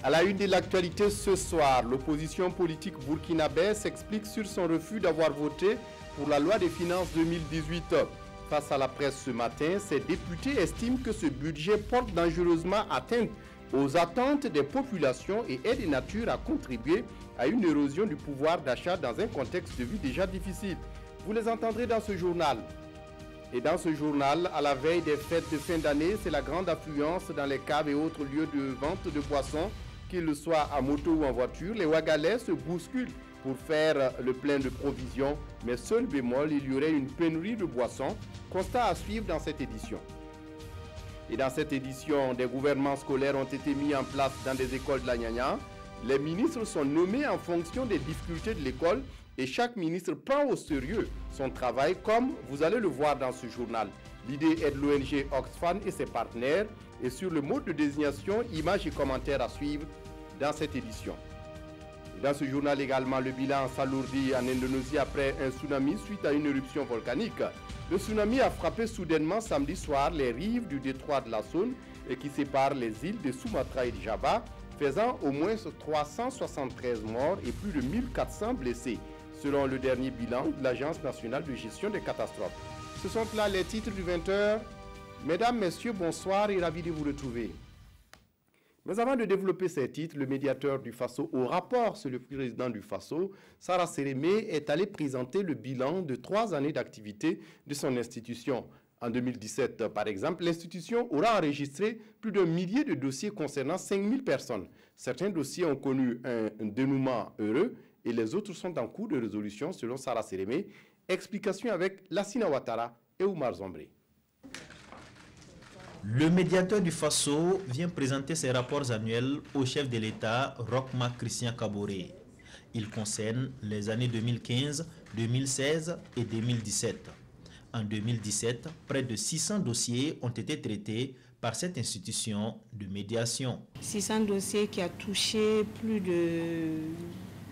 À la une de l'actualité ce soir, l'opposition politique burkinabé s'explique sur son refus d'avoir voté pour la loi des finances 2018. Face à la presse ce matin, ces députés estiment que ce budget porte dangereusement atteinte aux attentes des populations et est de nature à contribuer à une érosion du pouvoir d'achat dans un contexte de vie déjà difficile. Vous les entendrez dans ce journal. Et dans ce journal, à la veille des fêtes de fin d'année, c'est la grande affluence dans les caves et autres lieux de vente de boissons, qu'ils soient à moto ou en voiture. Les Ouagalais se bousculent pour faire le plein de provisions, mais seul bémol, il y aurait une pénurie de boissons. Constat à suivre dans cette édition. Et dans cette édition, des gouvernements scolaires ont été mis en place dans des écoles de la Nyanya. Les ministres sont nommés en fonction des difficultés de l'école et chaque ministre prend au sérieux son travail comme vous allez le voir dans ce journal. L'idée est de l'ONG Oxfam et ses partenaires et sur le mode de désignation, images et commentaires à suivre dans cette édition. Et dans ce journal également, le bilan s'alourdit en Indonésie après un tsunami suite à une éruption volcanique. Le tsunami a frappé soudainement samedi soir les rives du détroit de la Saône et qui sépare les îles de Sumatra et de Java, faisant au moins 373 morts et plus de 1400 blessés, selon le dernier bilan de l'Agence nationale de gestion des catastrophes. Ce sont là les titres du 20h. Mesdames, Messieurs, bonsoir et ravi de vous retrouver. Mais avant de développer ces titres, le médiateur du Faso au rapport sur le président du Faso, Sarah Sérémé, est allé présenter le bilan de 3 années d'activité de son institution. En 2017, par exemple, l'institution aura enregistré plus d'1 millier de dossiers concernant 5000 personnes. Certains dossiers ont connu un dénouement heureux et les autres sont en cours de résolution selon Sarah Sérémé. Explication avec Lassina Ouattara et Oumar Zombré. Le médiateur du Faso vient présenter ses rapports annuels au chef de l'État, Rochma Christian Kaboré. Ils concernent les années 2015, 2016 et 2017. En 2017, près de 600 dossiers ont été traités par cette institution de médiation. 600 dossiers qui a touché plus de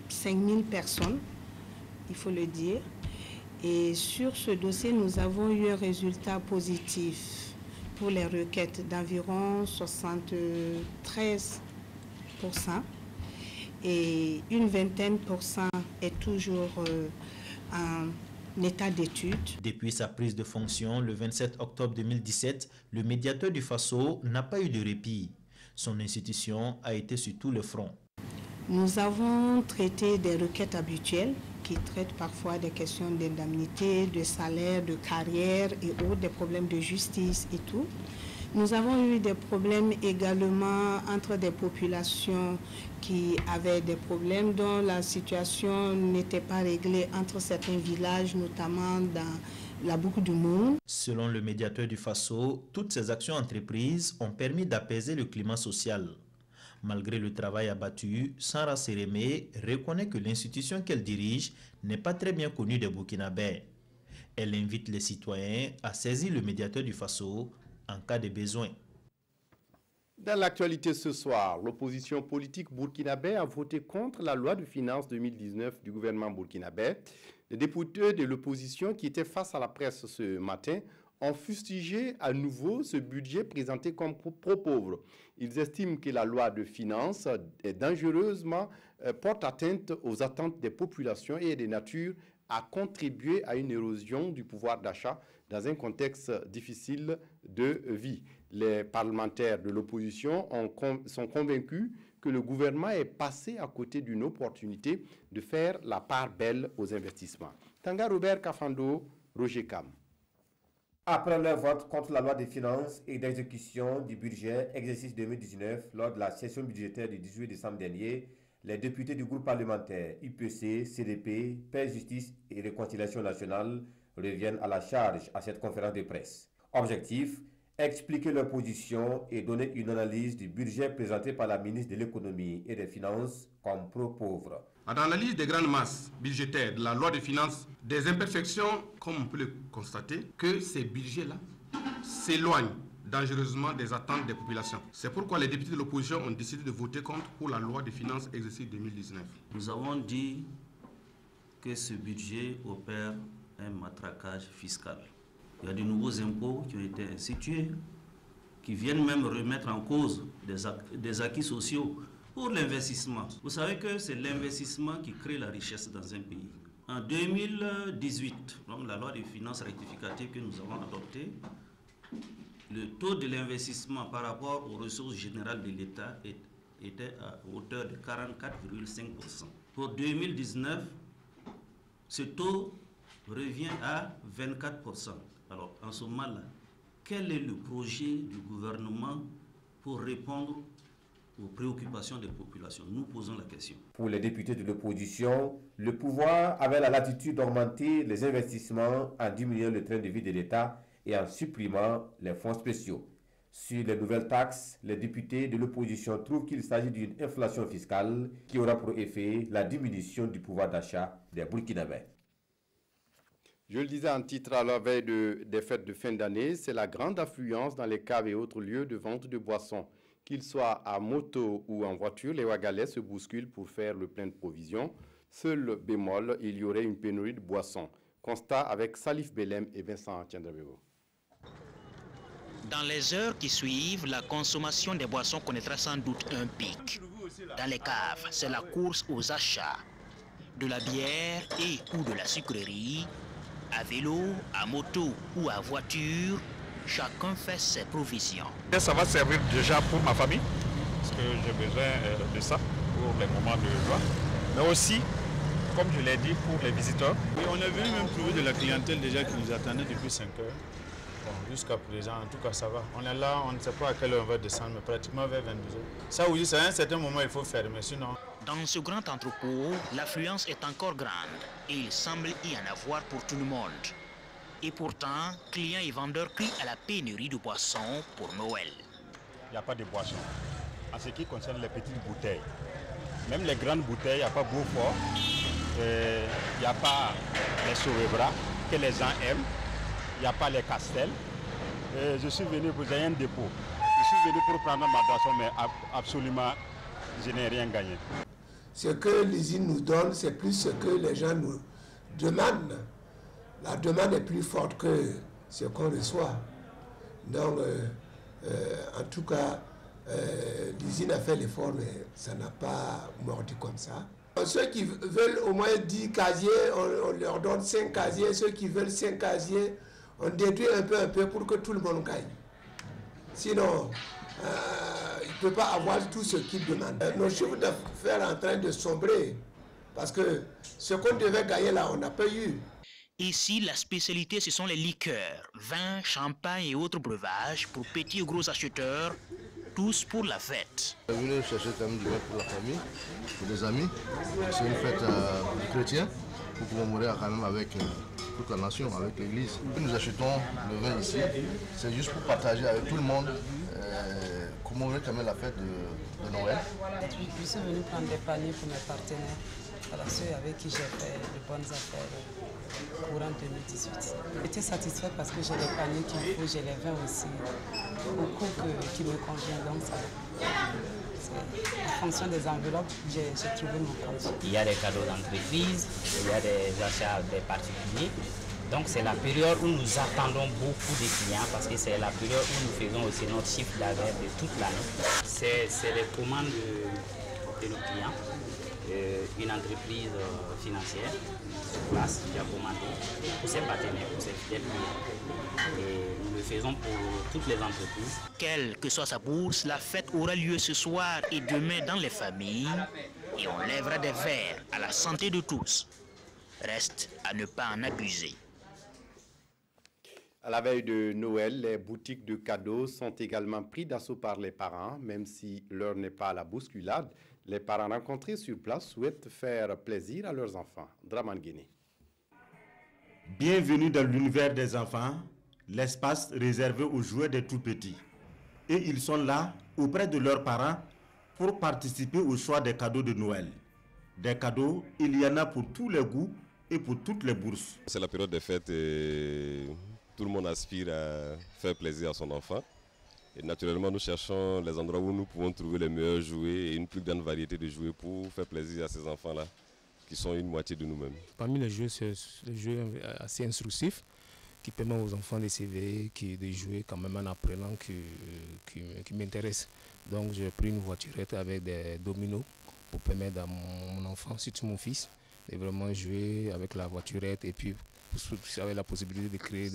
5000 personnes, il faut le dire. Et sur ce dossier, nous avons eu un résultat positif pour les requêtes d'environ 73% et une vingtaine % est toujours en état d'étude. Depuis sa prise de fonction le 27 octobre 2017, le médiateur du Faso n'a pas eu de répit. Son institution a été sur tout le front. Nous avons traité des requêtes habituelles qui traitent parfois des questions d'indemnité, de salaire, de carrière et autres, des problèmes de justice et tout. Nous avons eu des problèmes également entre des populations qui avaient des problèmes dont la situation n'était pas réglée entre certains villages, notamment dans la boucle du Moun. Selon le médiateur du Faso, toutes ces actions entreprises ont permis d'apaiser le climat social. Malgré le travail abattu, Sarah Sérémé reconnaît que l'institution qu'elle dirige n'est pas très bien connue des Burkinabés. Elle invite les citoyens à saisir le médiateur du Faso en cas de besoin. Dans l'actualité ce soir, l'opposition politique burkinabé a voté contre la loi de finances 2019 du gouvernement burkinabé. Les députés de l'opposition qui étaient face à la presse ce matin ont fustigé à nouveau ce budget présenté comme pro-pauvre. Ils estiment que la loi de finances est dangereusement porte atteinte aux attentes des populations et est de nature à contribuer à une érosion du pouvoir d'achat dans un contexte difficile de vie. Les parlementaires de l'opposition sont convaincus que le gouvernement est passé à côté d'une opportunité de faire la part belle aux investissements. Tanga Robert Kafando, Roger Kam. Après leur vote contre la loi des finances et d'exécution du budget exercice 2019 lors de la session budgétaire du 18 décembre dernier, les députés du groupe parlementaire UPC, CDP, Paix, Justice et Réconciliation nationale reviennent à la charge à cette conférence de presse. Objectif, expliquer leur position et donner une analyse du budget présenté par la ministre de l'économie et des finances comme pro-pauvre. Dans l'analyse des grandes masses budgétaires de la loi de finances, des imperfections, comme on peut le constater, que ces budgets-là s'éloignent dangereusement des attentes des populations. C'est pourquoi les députés de l'opposition ont décidé de voter contre pour la loi de finances exercice 2019. Nous avons dit que ce budget opère un matraquage fiscal. Il y a de nouveaux impôts qui ont été institués, qui viennent même remettre en cause des acquis sociaux Pour l'investissement, vous savez que c'est l'investissement qui crée la richesse dans un pays. En 2018, donc la loi des finances rectificative que nous avons adoptée, le taux de l'investissement par rapport aux ressources générales de l'État était à hauteur de 44,5%. Pour 2019, ce taux revient à 24%. Alors, en ce moment-là, quel est le projet du gouvernement pour répondre aux préoccupations des populations? Nous posons la question. Pour les députés de l'opposition, le pouvoir avait la latitude d'augmenter les investissements en diminuant le train de vie de l'État et en supprimant les fonds spéciaux. Sur les nouvelles taxes, les députés de l'opposition trouvent qu'il s'agit d'une inflation fiscale qui aura pour effet la diminution du pouvoir d'achat des Burkinabés. Je le disais en titre à la veille des fêtes de fin d'année, c'est la grande affluence dans les caves et autres lieux de vente de boissons. Qu'ils soient à moto ou en voiture, les Wagalais se bousculent pour faire le plein de provisions. Seul bémol, il y aurait une pénurie de boissons. Constat avec Salif Belem et Vincent Tiendrebego. Dans les heures qui suivent, la consommation des boissons connaîtra sans doute un pic. Dans les caves, c'est la course aux achats. De la bière et ou de la sucrerie, à vélo, à moto ou à voiture, chacun fait ses provisions. Ça va servir déjà pour ma famille, parce que j'ai besoin de ça pour les moments de joie. Mais aussi, comme je l'ai dit, pour les visiteurs. Et on est venu même trouver de la clientèle déjà qui nous attendait depuis 5 heures. Bon, jusqu'à présent, en tout cas, ça va. On est là, on ne sait pas à quelle heure on va descendre, mais pratiquement vers 22 heures. Ça aussi, c'est à un certain moment, il faut faire, mais sinon... Dans ce grand entrepôt, l'affluence est encore grande et il semble y en avoir pour tout le monde. Et pourtant, clients et vendeurs crient à la pénurie de boissons pour Noël. Il n'y a pas de boissons. En ce qui concerne les petites bouteilles, même les grandes bouteilles, il n'y a pas Beaufort, il n'y a pas les Sauvebras que les gens aiment, il n'y a pas les Castel. Je suis venu pour un dépôt. Je suis venu pour prendre ma boisson, mais absolument, je n'ai rien gagné. Ce que l'usine nous donne, c'est plus ce que les gens nous demandent. La demande est plus forte que ce qu'on reçoit. Donc, en tout cas, l'usine a fait l'effort, mais ça n'a pas mordu comme ça. Ceux qui veulent au moins 10 casiers, on leur donne 5 casiers. Ceux qui veulent 5 casiers, on déduit un peu pour que tout le monde gagne. Sinon, il ne peut pas avoir tout ce qu'il demande. Nos chiffres d'affaires sont en train de sombrer. Parce que ce qu'on devait gagner là, on n'a pas eu. Ici, la spécialité, ce sont les liqueurs, vins, champagne et autres breuvages pour petits et gros acheteurs, tous pour la fête. Je suis venu chercher quand même du vin pour la famille, pour des amis. C'est une fête chrétienne pour commémorer quand même avec toute la nation, avec l'église. Nous achetons le vin ici, c'est juste pour partager avec tout le monde, commémorer quand même la fête de Noël. Je suis venu prendre des paniers pour mes partenaires. Voilà, ceux avec qui j'ai fait de bonnes affaires courant 2018. J'étais satisfaite parce que j'ai les paniers qu'il faut, j'ai les vins aussi, beaucoup qui me conviennent, donc ça. En fonction des enveloppes, j'ai trouvé mon compte. Il y a des cadeaux d'entreprise, il y a des achats des particuliers. Donc c'est la période où nous attendons beaucoup de clients parce que c'est la période où nous faisons aussi notre chiffre d'affaires de toute l'année. C'est les commandes de nos clients. Une entreprise financière sur place qui a commandé pour ses partenaires, pour ses fidèles clients. Et nous le faisons pour toutes les entreprises. Quelle que soit sa bourse, la fête aura lieu ce soir et demain dans les familles et on lèvera des verres à la santé de tous. Reste à ne pas en abuser. À la veille de Noël, les boutiques de cadeaux sont également pris d'assaut par les parents, même si l'heure n'est pas à la bousculade. Les parents rencontrés sur place souhaitent faire plaisir à leurs enfants. Draman Guéné. Bienvenue dans l'univers des enfants, l'espace réservé aux jouets des tout-petits. Et ils sont là, auprès de leurs parents, pour participer au choix des cadeaux de Noël. Des cadeaux, il y en a pour tous les goûts et pour toutes les bourses. C'est la période des fêtes et tout le monde aspire à faire plaisir à son enfant. Et naturellement, nous cherchons les endroits où nous pouvons trouver les meilleurs jouets et une plus grande variété de jouets pour faire plaisir à ces enfants-là, qui sont une moitié de nous-mêmes. Parmi les jeux, c'est des jeux assez instructifs qui permet aux enfants de s'éveiller, de jouer quand même en apprenant qui m'intéresse. Donc j'ai pris une voiturette avec des dominos pour permettre à mon enfant, surtout mon fils, de vraiment jouer avec la voiturette et puis avec la possibilité de créer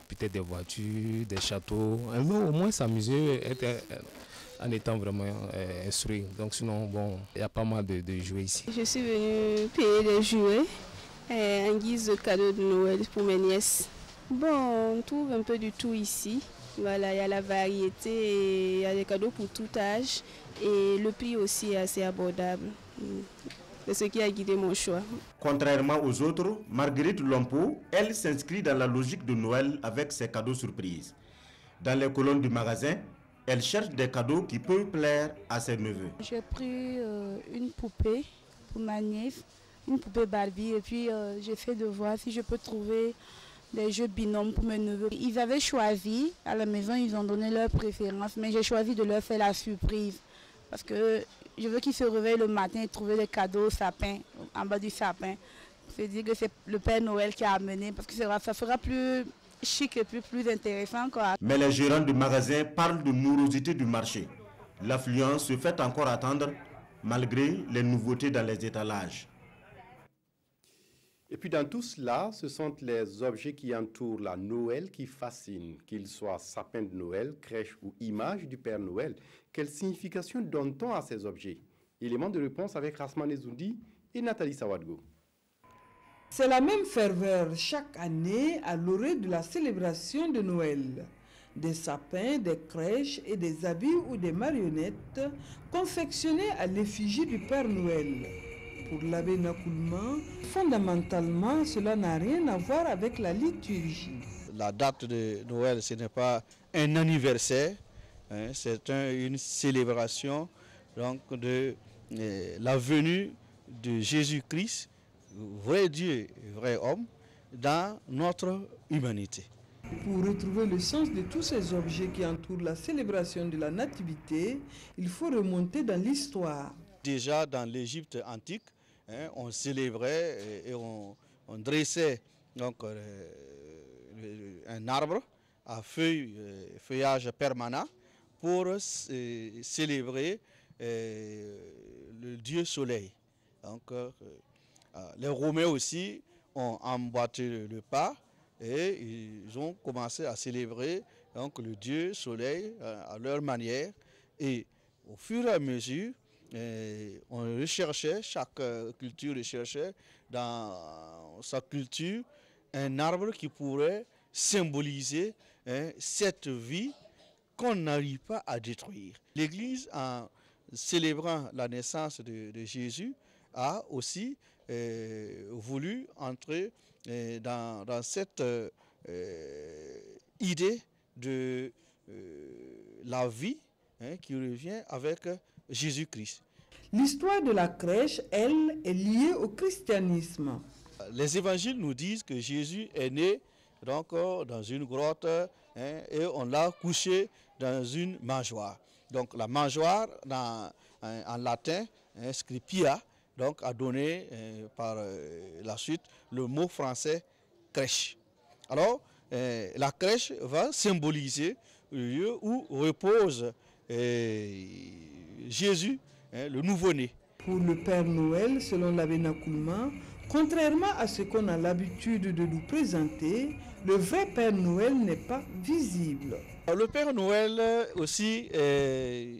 peut-être des voitures, des châteaux, au moins s'amuser en étant vraiment instruit. Donc sinon, bon, il y a pas mal de jouets ici. Je suis venue payer des jouets en guise de cadeau de Noël pour mes nièces. Bon, on trouve un peu du tout ici. Voilà, il y a la variété, et il y a des cadeaux pour tout âge et le prix aussi est assez abordable. C'est ce qui a guidé mon choix. Contrairement aux autres, Marguerite Lompo, elle s'inscrit dans la logique de Noël avec ses cadeaux surprises. Dans les colonnes du magasin, elle cherche des cadeaux qui peuvent plaire à ses neveux. J'ai pris une poupée pour ma nièce, une poupée Barbie, et puis j'ai fait de voir si je peux trouver des jeux binômes pour mes neveux. Ils avaient choisi, à la maison ils ont donné leur préférence, mais j'ai choisi de leur faire la surprise. Parce que je veux qu'ils se réveillent le matin et trouver des cadeaux au sapin, en bas du sapin. C'est dire que c'est le Père Noël qui a amené, parce que ça sera plus chic et plus intéressant, quoi. Mais les gérants du magasin parlent de morosité du marché. L'affluence se fait encore attendre malgré les nouveautés dans les étalages. Et puis dans tout cela, ce sont les objets qui entourent la Noël qui fascinent, qu'ils soient sapin de Noël, crèche ou image du Père Noël. Quelle signification donne-t-on à ces objets? Élément de réponse avec Rasman Ezoundi et Nathalie Sawadgo. C'est la même ferveur chaque année à l'orée de la célébration de Noël. Des sapins, des crèches et des habits ou des marionnettes confectionnés à l'effigie du Père Noël. Pour l'abbé Nakoulman, fondamentalement, cela n'a rien à voir avec la liturgie. La date de Noël, ce n'est pas un anniversaire, hein, c'est une célébration donc, de la venue de Jésus-Christ, vrai Dieu et vrai homme, dans notre humanité. Pour retrouver le sens de tous ces objets qui entourent la célébration de la Nativité, il faut remonter dans l'histoire. Déjà dans l'Égypte antique, hein, on célébrait et on dressait donc, un arbre à feuillage permanent pour célébrer le dieu soleil. Donc, les Romains aussi ont emboîté le pas et ils ont commencé à célébrer donc, le dieu soleil à leur manière. Et au fur et à mesure, on recherchait, chaque culture recherchait dans sa culture un arbre qui pourrait symboliser cette vie qu'on n'arrive pas à détruire. L'Église, en célébrant la naissance de Jésus, a aussi voulu entrer dans cette idée de la vie qui revient avec Jésus-Christ. L'histoire de la crèche, elle, est liée au christianisme. Les évangiles nous disent que Jésus est né donc, dans une grotte et on l'a couché dans une mangeoire. Donc la mangeoire, en latin, scripia, donc, a donné par la suite le mot français crèche. Alors, la crèche va symboliser le lieu où repose Jésus, le nouveau-né. Pour le Père Noël, selon l'abbé Nakoulman, contrairement à ce qu'on a l'habitude de nous présenter, le vrai Père Noël n'est pas visible. Le Père Noël aussi est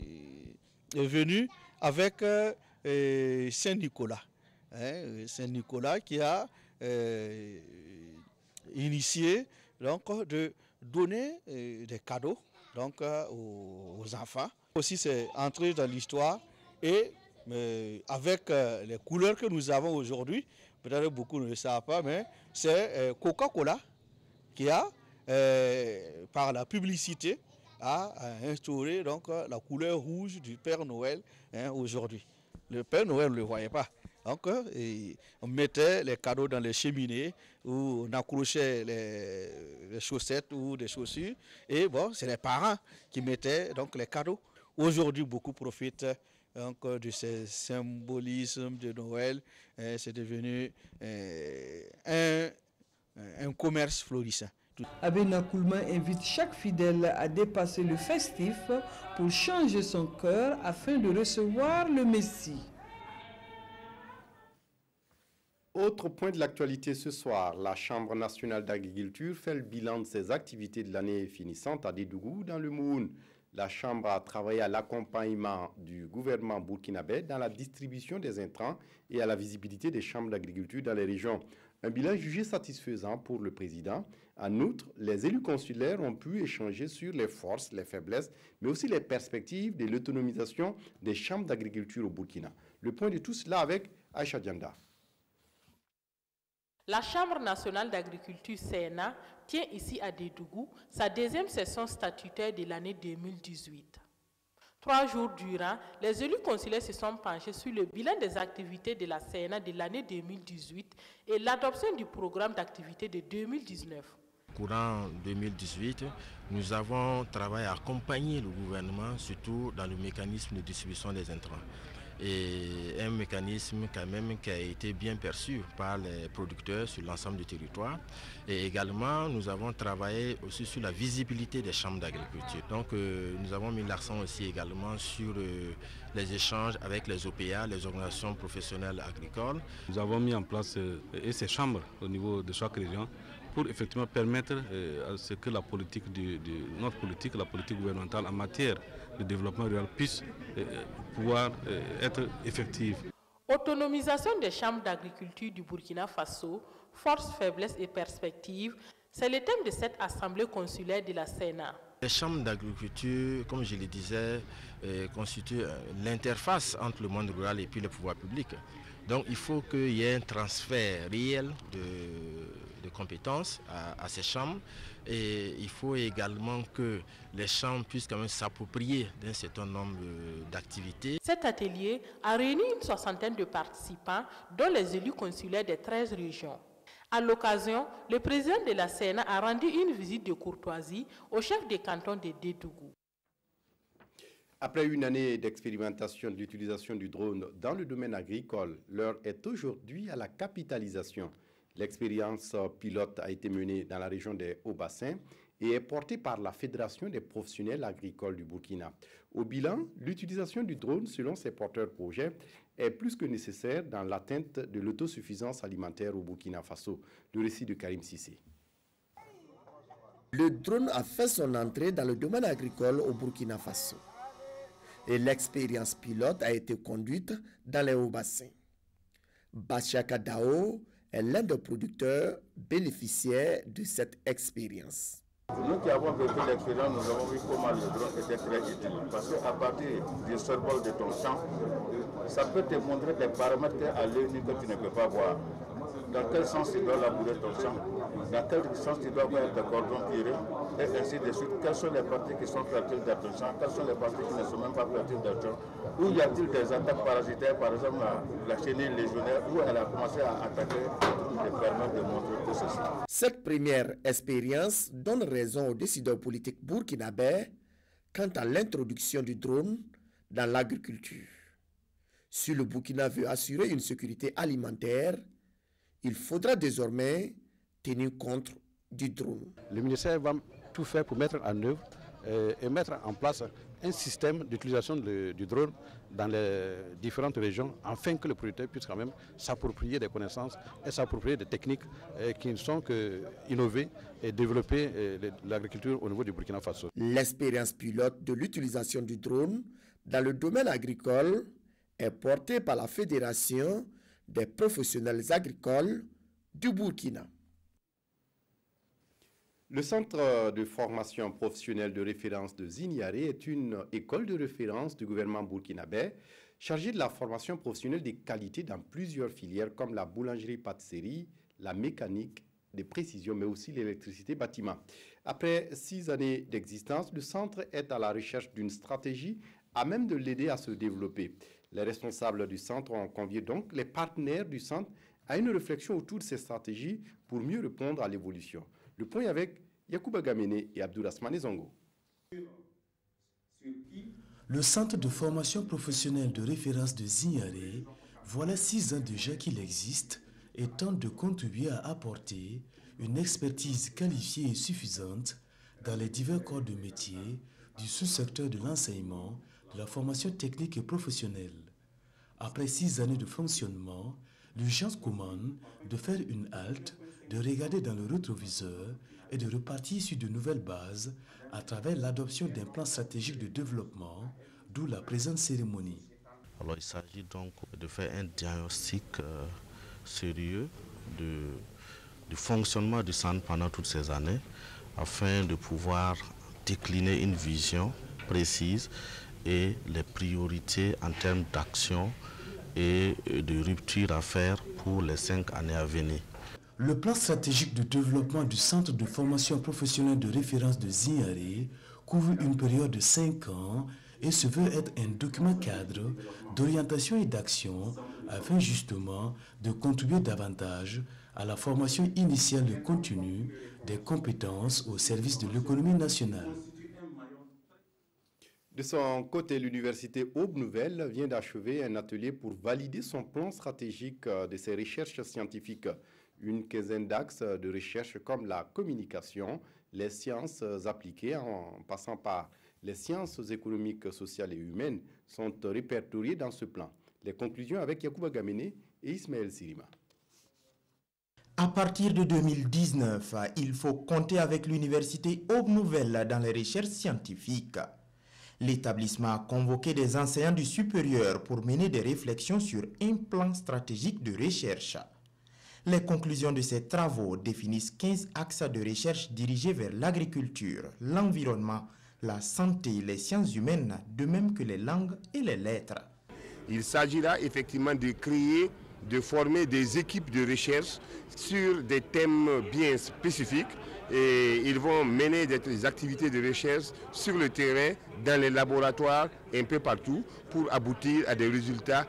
venu avec Saint Nicolas. Saint Nicolas qui a initié donc, de donner des cadeaux donc, aux enfants. Aussi, c'est entré dans l'histoire et avec les couleurs que nous avons aujourd'hui, peut-être beaucoup ne le savent pas, mais c'est Coca-Cola qui a, par la publicité, a instauré donc, la couleur rouge du Père Noël aujourd'hui. Le Père Noël ne le voyait pas. Donc, on mettait les cadeaux dans les cheminées ou on accrochait les chaussettes ou des chaussures. Et bon, c'est les parents qui mettaient donc, les cadeaux. Aujourd'hui, beaucoup profitent donc, de ces symbolismes de Noël. C'est devenu un un commerce florissant. Abena Koulma invite chaque fidèle à dépasser le festif pour changer son cœur afin de recevoir le Messie. Autre point de l'actualité ce soir, la Chambre nationale d'agriculture fait le bilan de ses activités de l'année finissante à Dédougou dans le Moun. La Chambre a travaillé à l'accompagnement du gouvernement burkinabé dans la distribution des intrants et à la visibilité des chambres d'agriculture dans les régions. Un bilan jugé satisfaisant pour le président. En outre, les élus consulaires ont pu échanger sur les forces, les faiblesses, mais aussi les perspectives de l'autonomisation des chambres d'agriculture au Burkina. Le point de tout cela avec Aïcha Dianda. La Chambre nationale d'agriculture CNA tient ici à Dédougou sa deuxième session statutaire de l'année 2018. 3 jours durant, les élus consulaires se sont penchés sur le bilan des activités de la CNA de l'année 2018 et l'adoption du programme d'activité de 2019. Courant 2018, nous avons travaillé à accompagner le gouvernement, surtout dans le mécanisme de distribution des intrants. Et un mécanisme quand même qui a été bien perçu par les producteurs sur l'ensemble du territoire. Et également, nous avons travaillé aussi sur la visibilité des chambres d'agriculture. Donc, nous avons mis l'accent aussi également sur les échanges avec les OPA, les organisations professionnelles agricoles. Nous avons mis en place ces chambres au niveau de chaque région pour effectivement permettre à ce que la politique, notre politique, la politique gouvernementale en matière de développement rural puisse pouvoir être effective. Autonomisation des chambres d'agriculture du Burkina Faso, forces, faiblesses et perspectives, c'est le thème de cette assemblée consulaire de la CNA. Les chambres d'agriculture, comme je le disais, constituent l'interface entre le monde rural et puis le pouvoir public. Donc il faut qu'il y ait un transfert réel de compétences à ces chambres et il faut également que les chambres puissent quand même s'approprier d'un certain nombre d'activités. Cet atelier a réuni une soixantaine de participants, dont les élus consulaires des 13 régions. À l'occasion, le président de la CNA a rendu une visite de courtoisie au chef des cantons de Dédougou. Après une année d'expérimentation de l'utilisation du drone dans le domaine agricole, l'heure est aujourd'hui à la capitalisation. L'expérience pilote a été menée dans la région des Hauts-Bassins et est portée par la Fédération des professionnels agricoles du Burkina. Au bilan, l'utilisation du drone, selon ses porteurs projets, est plus que nécessaire dans l'atteinte de l'autosuffisance alimentaire au Burkina Faso. Le récit de Karim Sissé. Le drone a fait son entrée dans le domaine agricole au Burkina Faso. Et l'expérience pilote a été conduite dans les Hauts-Bassins. Bachaka Dao est l'un des producteurs bénéficiaires de cette expérience. Nous qui avons vécu l'expérience, nous avons vu comment le drone était très utile. Parce qu'à partir du survol de ton champ, ça peut te montrer des paramètres à l'œil nu que tu ne peux pas voir. Dans quel sens tu dois labourer ton champ, dans quel sens tu dois avoir des cordons tirés, et ainsi de suite. Quelles sont les parties qui sont fertiles dans ton champ, quelles sont les parties qui ne sont même pas fertiles dans ton champ. Où y a-t-il des attaques parasitaires, par exemple la chenille légionnaire, où elle a commencé à attaquer, et permettre de montrer tout ceci. Cette première expérience donne raison aux décideurs politiques burkinabés quant à l'introduction du drone dans l'agriculture. Si le Burkina veut assurer une sécurité alimentaire, il faudra désormais tenir compte du drone. Le ministère va tout faire pour mettre en œuvre et mettre en place un système d'utilisation du drone dans les différentes régions afin que le producteur puisse quand même s'approprier des connaissances et s'approprier des techniques qui ne sont qu'innovées et développer l'agriculture au niveau du Burkina Faso. L'expérience pilote de l'utilisation du drone dans le domaine agricole est portée par la Fédération des professionnels agricoles du Burkina. Le centre de formation professionnelle de référence de Zignaré est une école de référence du gouvernement burkinabé chargée de la formation professionnelle des qualités dans plusieurs filières comme la boulangerie-pâtisserie, la mécanique de précision, mais aussi l'électricité bâtiment. Après 6 années d'existence, le centre est à la recherche d'une stratégie à même de l'aider à se développer. Les responsables du centre ont convié donc les partenaires du centre à une réflexion autour de ces stratégies pour mieux répondre à l'évolution. Le point avec Yacouba Gamene et Abdourasmane Zongo. Le centre de formation professionnelle de référence de Zignaré, voilà 6 ans déjà qu'il existe et tente de contribuer à apporter une expertise qualifiée et suffisante dans les divers corps de métier du sous-secteur de l'enseignement, de la formation technique et professionnelle. Après 6 années de fonctionnement, l'urgence commande de faire une halte, de regarder dans le rétroviseur et de repartir sur de nouvelles bases à travers l'adoption d'un plan stratégique de développement, d'où la présente cérémonie. Alors il s'agit donc de faire un diagnostic sérieux du fonctionnement du centre pendant toutes ces années afin de pouvoir décliner une vision précise et les priorités en termes d'action et de rupture à faire pour les 5 années à venir. Le plan stratégique de développement du centre de formation professionnelle de référence de Zignaré couvre une période de 5 ans et se veut être un document cadre d'orientation et d'action afin justement de contribuer davantage à la formation initiale et continue des compétences au service de l'économie nationale. De son côté, l'université Aube Nouvelle vient d'achever un atelier pour valider son plan stratégique de ses recherches scientifiques. Une quinzaine d'axes de recherche comme la communication, les sciences appliquées en passant par les sciences économiques, sociales et humaines sont répertoriées dans ce plan. Les conclusions avec Yacouba Gamene et Ismaël Sirima. À partir de 2019, il faut compter avec l'université Aube Nouvelle dans les recherches scientifiques. L'établissement a convoqué des enseignants du supérieur pour mener des réflexions sur un plan stratégique de recherche. Les conclusions de ces travaux définissent 15 axes de recherche dirigés vers l'agriculture, l'environnement, la santé, les sciences humaines, de même que les langues et les lettres. Il s'agira effectivement de créer, de former des équipes de recherche sur des thèmes bien spécifiques et ils vont mener des activités de recherche sur le terrain, dans les laboratoires, un peu partout pour aboutir à des résultats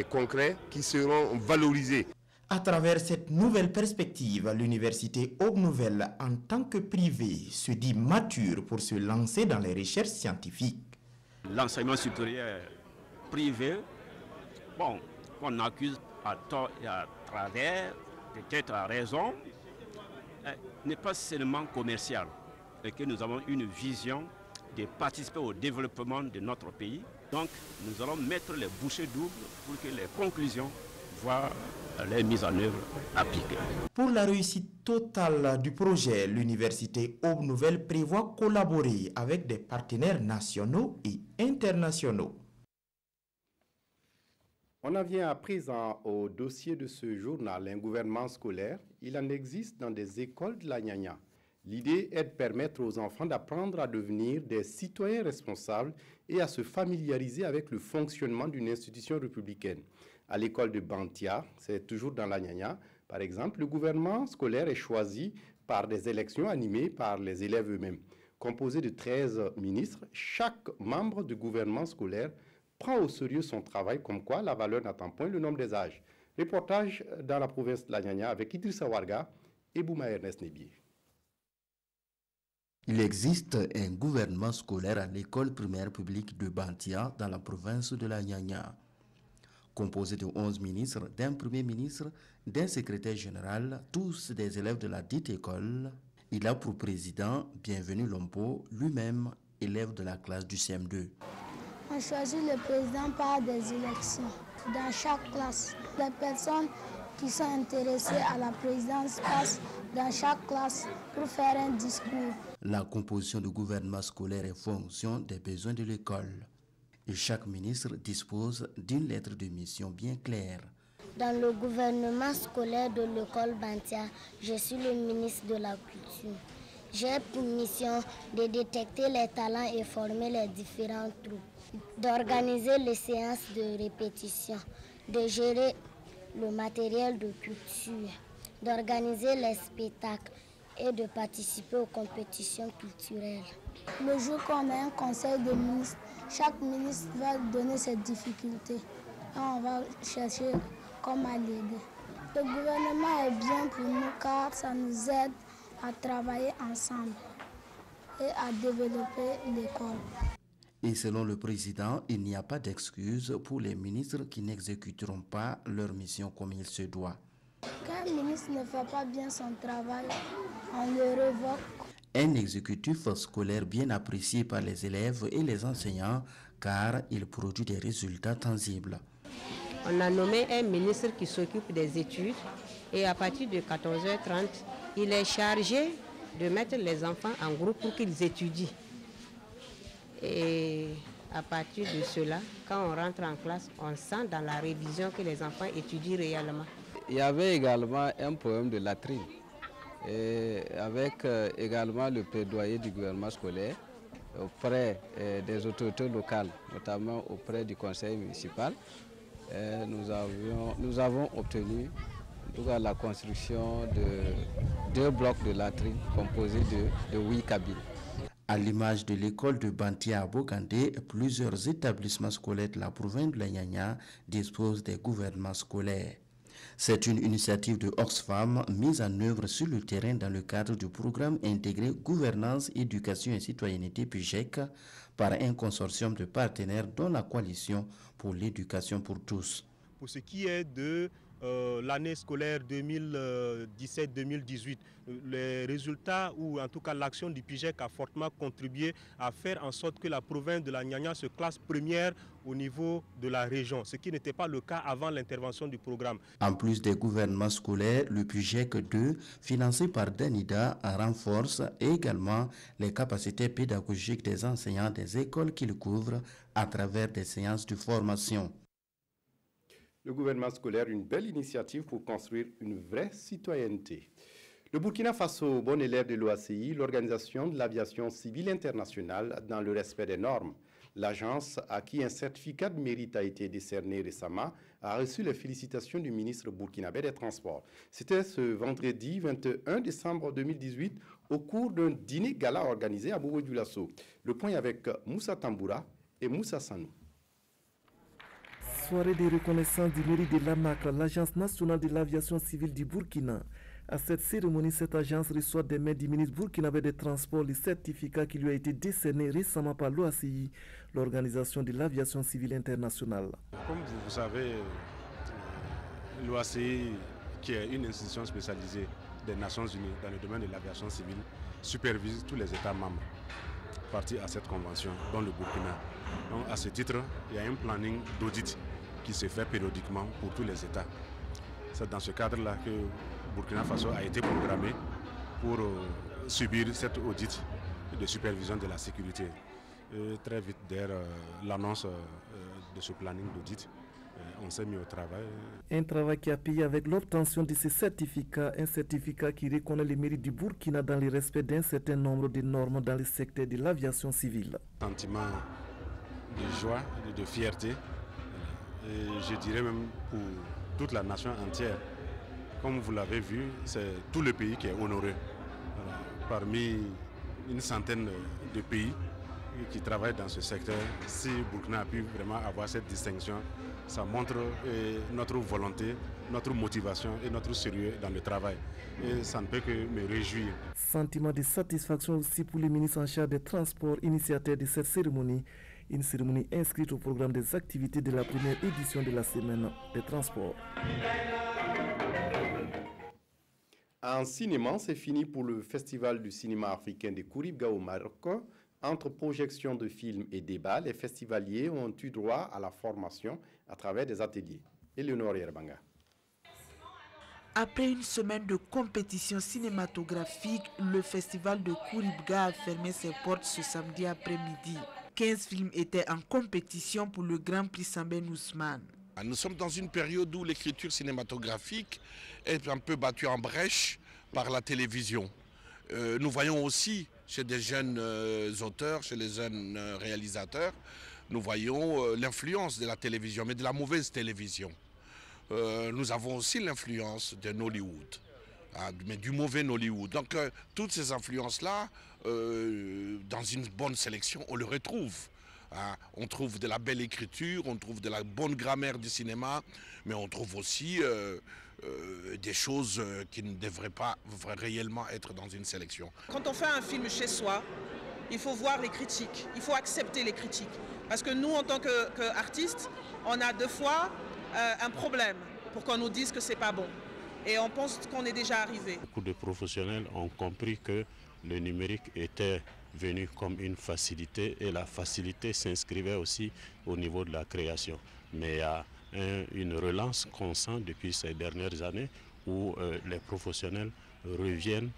concrets qui seront valorisés. À travers cette nouvelle perspective, l'université Aube Nouvelle, en tant que privée, se dit mature pour se lancer dans les recherches scientifiques. L'enseignement supérieur privé, bon, on accuse à tort et à travers, peut-être à raison, n'est pas seulement commercial, et que nous avons une vision de participer au développement de notre pays. Donc, nous allons mettre les bouchées doubles pour que les conclusions voient les mises en œuvre appliquées. Pour la réussite totale du projet, l'université Aube Nouvelle prévoit collaborer avec des partenaires nationaux et internationaux. On en vient à présent au dossier de ce journal, un gouvernement scolaire. Il en existe dans des écoles de la Nyanya. L'idée est de permettre aux enfants d'apprendre à devenir des citoyens responsables et à se familiariser avec le fonctionnement d'une institution républicaine. À l'école de Bantia, c'est toujours dans la Nyanya, par exemple, le gouvernement scolaire est choisi par des élections animées par les élèves eux-mêmes. Composé de 13 ministres, chaque membre du gouvernement scolaire prend au sérieux son travail, comme quoi la valeur n'attend point le nombre des âges. Reportage dans la province de la Nyanya avec Idrissa Warga et Bouma Ernest Nebier. Il existe un gouvernement scolaire à l'école primaire publique de Bantia dans la province de la Nyanya. Composé de 11 ministres, d'un premier ministre, d'un secrétaire général, tous des élèves de la dite école, il a pour président Bienvenu Lompo, lui-même élève de la classe du CM2. On choisit le président par des élections. Dans chaque classe, les personnes qui sont intéressées à la présidence passent dans chaque classe pour faire un discours. La composition du gouvernement scolaire est fonction des besoins de l'école. Et chaque ministre dispose d'une lettre de mission bien claire. Dans le gouvernement scolaire de l'école Bantia, je suis le ministre de la Culture. J'ai pour mission de détecter les talents et former les différents troupes, d'organiser les séances de répétition, de gérer le matériel de culture, d'organiser les spectacles et de participer aux compétitions culturelles. Le jour qu'on a un conseil de ministres, chaque ministre va donner ses difficultés et on va chercher comment l'aider. Le gouvernement est bien pour nous car ça nous aide à travailler ensemble et à développer l'école. Et selon le président, il n'y a pas d'excuse pour les ministres qui n'exécuteront pas leur mission comme il se doit. Quand un ministre ne fait pas bien son travail, on le révoque. Un exécutif scolaire bien apprécié par les élèves et les enseignants car il produit des résultats tangibles. On a nommé un ministre qui s'occupe des études et à partir de 14h30, il est chargé de mettre les enfants en groupe pour qu'ils étudient. Et à partir de cela, quand on rentre en classe, on sent dans la révision que les enfants étudient réellement. Il y avait également un problème de latrine, et avec également le plaidoyer du gouvernement scolaire auprès des autorités locales, notamment auprès du conseil municipal. Nous avons obtenu en tout cas la construction de 2 blocs de latrines composés de 8 cabines. À l'image de l'école de Bantia à Bokandé, plusieurs établissements scolaires de la province de la Nyanya disposent des gouvernements scolaires. C'est une initiative de Oxfam mise en œuvre sur le terrain dans le cadre du programme intégré Gouvernance, Éducation et Citoyenneté PIGEC par un consortium de partenaires dont la Coalition pour l'éducation pour tous. Pour ce qui est de l'année scolaire 2017-2018, les résultats ou en tout cas l'action du PIGEC a fortement contribué à faire en sorte que la province de la Nyanya se classe première au niveau de la région, ce qui n'était pas le cas avant l'intervention du programme. En plus des gouvernements scolaires, le PIGEC 2, financé par Danida, renforce également les capacités pédagogiques des enseignants des écoles qu'il couvre à travers des séances de formation. Le gouvernement scolaire, une belle initiative pour construire une vraie citoyenneté. Le Burkina Faso, bon élève de l'OACI, l'Organisation de l'aviation civile internationale dans le respect des normes. L'agence, à qui un certificat de mérite a été décerné récemment, a reçu les félicitations du ministre burkinabé des Transports. C'était ce vendredi 21 décembre 2018 au cours d'un dîner gala organisé à Bobo-Dioulasso. Le point avec Moussa Tamboura et Moussa Sanou. Soirée de reconnaissance du mérite de l'ANAC, l'Agence nationale de l'aviation civile du Burkina. À cette cérémonie, cette agence reçoit des mains du ministre burkinabé des Transports le certificat qui lui a été décerné récemment par l'OACI, l'Organisation de l'aviation civile internationale. Comme vous savez, l'OACI, qui est une institution spécialisée des Nations Unies dans le domaine de l'aviation civile, supervise tous les États membres partis à cette convention, dont le Burkina. Donc, à ce titre, il y a un planning d'audit qui se fait périodiquement pour tous les États. C'est dans ce cadre-là que Burkina Faso a été programmé pour subir cet audit de supervision de la sécurité. Et très vite derrière l'annonce de ce planning d'audit, on s'est mis au travail. Un travail qui a payé avec l'obtention de ce certificat, un certificat qui reconnaît les mérites du Burkina dans le respect d'un certain nombre de normes dans le secteur de l'aviation civile. Sentiment de joie et de fierté, et je dirais même pour toute la nation entière. Comme vous l'avez vu, c'est tout le pays qui est honoré. Voilà. Parmi une centaine de pays qui travaillent dans ce secteur, si Burkina a pu vraiment avoir cette distinction, ça montre notre volonté, notre motivation et notre sérieux dans le travail. Et ça ne peut que me réjouir. Sentiment de satisfaction aussi pour le ministre en charge des Transports, initiateur de cette cérémonie. Une cérémonie inscrite au programme des activités de la première édition de la Semaine des Transports. En cinéma, c'est fini pour le Festival du cinéma africain de Kouribga au Maroc. Entre projections de films et débats, les festivaliers ont eu droit à la formation à travers des ateliers. Éléonore Yerbanga. Après une semaine de compétition cinématographique, le festival de Kouribga a fermé ses portes ce samedi après-midi. 15 films étaient en compétition pour le Grand Prix Sambène Ousmane. Nous sommes dans une période où l'écriture cinématographique est un peu battue en brèche par la télévision. Nous voyons aussi chez des jeunes auteurs, chez les jeunes réalisateurs, nous voyons l'influence de la télévision, mais de la mauvaise télévision. Nous avons aussi l'influence de Nollywood, mais du mauvais Nollywood. Donc toutes ces influences-là, dans une bonne sélection, on le retrouve. On trouve de la belle écriture, on trouve de la bonne grammaire du cinéma, mais on trouve aussi des choses qui ne devraient pas réellement être dans une sélection. Quand on fait un film chez soi, il faut voir les critiques, il faut accepter les critiques. Parce que nous, en tant qu'artistes, on a deux fois un problème pour qu'on nous dise que c'est pas bon. et on pense qu'on est déjà arrivé. Beaucoup de professionnels ont compris que le numérique était venu comme une facilité et la facilité s'inscrivait aussi au niveau de la création. Mais il y a une relance qu'on sent depuis ces dernières années où les professionnels reviennent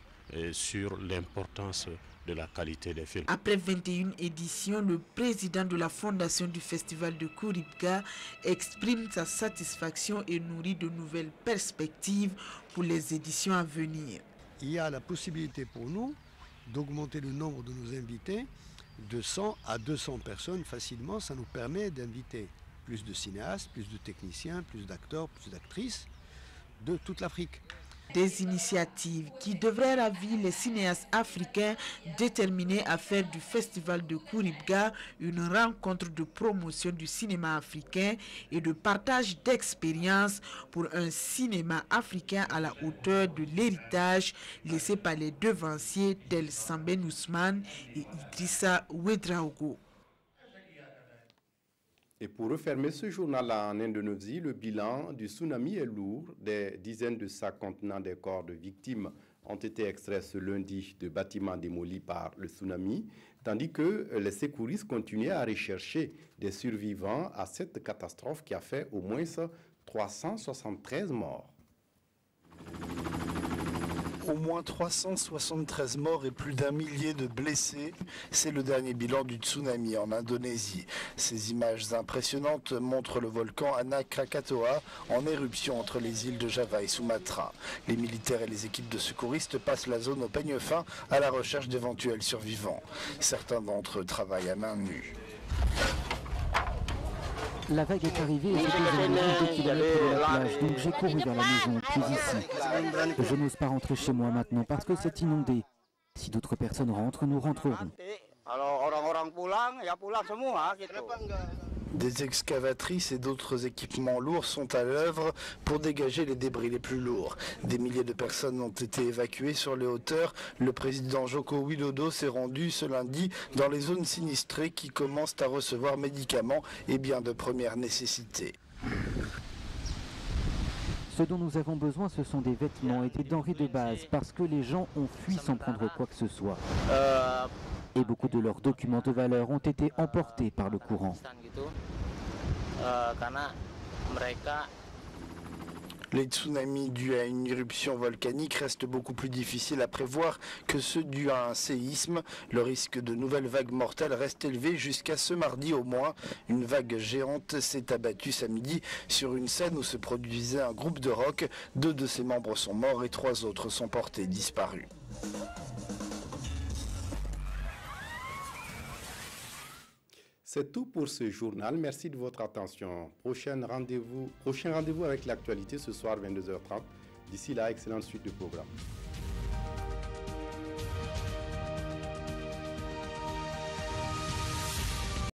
sur l'importance de la qualité des films. Après 21 éditions, le président de la fondation du festival de Khouribga exprime sa satisfaction et nourrit de nouvelles perspectives pour les éditions à venir. Il y a la possibilité pour nous d'augmenter le nombre de nos invités de 100 à 200 personnes facilement. Ça nous permet d'inviter plus de cinéastes, plus de techniciens, plus d'acteurs, plus d'actrices de toute l'Afrique. Des initiatives qui devraient ravir les cinéastes africains déterminés à faire du festival de Khouribga une rencontre de promotion du cinéma africain et de partage d'expériences pour un cinéma africain à la hauteur de l'héritage laissé par les devanciers tels Sambène Ousmane et Idrissa Ouedraogo. Et pour refermer ce journal en Indonésie, le bilan du tsunami est lourd. Des dizaines de sacs contenant des corps de victimes ont été extraits ce lundi de bâtiments démolis par le tsunami, tandis que les secouristes continuaient à rechercher des survivants à cette catastrophe qui a fait au moins 373 morts. Au moins 373 morts et plus d'1 millier de blessés. C'est le dernier bilan du tsunami en Indonésie. Ces images impressionnantes montrent le volcan Anak Krakatoa en éruption entre les îles de Java et Sumatra. Les militaires et les équipes de secouristes passent la zone au peigne fin à la recherche d'éventuels survivants. Certains d'entre eux travaillent à main nue. La vague est arrivée et j'étais à une dizaine de kilomètres de la plage, donc j'ai couru vers la maison, puis ici. Je n'ose pas rentrer chez moi maintenant parce que c'est inondé. Si d'autres personnes rentrent, nous rentrerons. Des excavatrices et d'autres équipements lourds sont à l'œuvre pour dégager les débris les plus lourds. Des milliers de personnes ont été évacuées sur les hauteurs. Le président Joko Widodo s'est rendu ce lundi dans les zones sinistrées qui commencent à recevoir médicaments et biens de première nécessité. Ce dont nous avons besoin, ce sont des vêtements et des denrées de base parce que les gens ont fui sans prendre quoi que ce soit. Et beaucoup de leurs documents de valeur ont été emportés par le courant. Les tsunamis dus à une éruption volcanique restent beaucoup plus difficiles à prévoir que ceux dus à un séisme. Le risque de nouvelles vagues mortelles reste élevé jusqu'à ce mardi au moins. Une vague géante s'est abattue samedi sur une scène où se produisait un groupe de rock. 2 de ses membres sont morts et 3 autres sont portés disparus. C'est tout pour ce journal. Merci de votre attention. Prochain rendez-vous avec l'actualité ce soir 22h30. D'ici là, excellente suite de programme.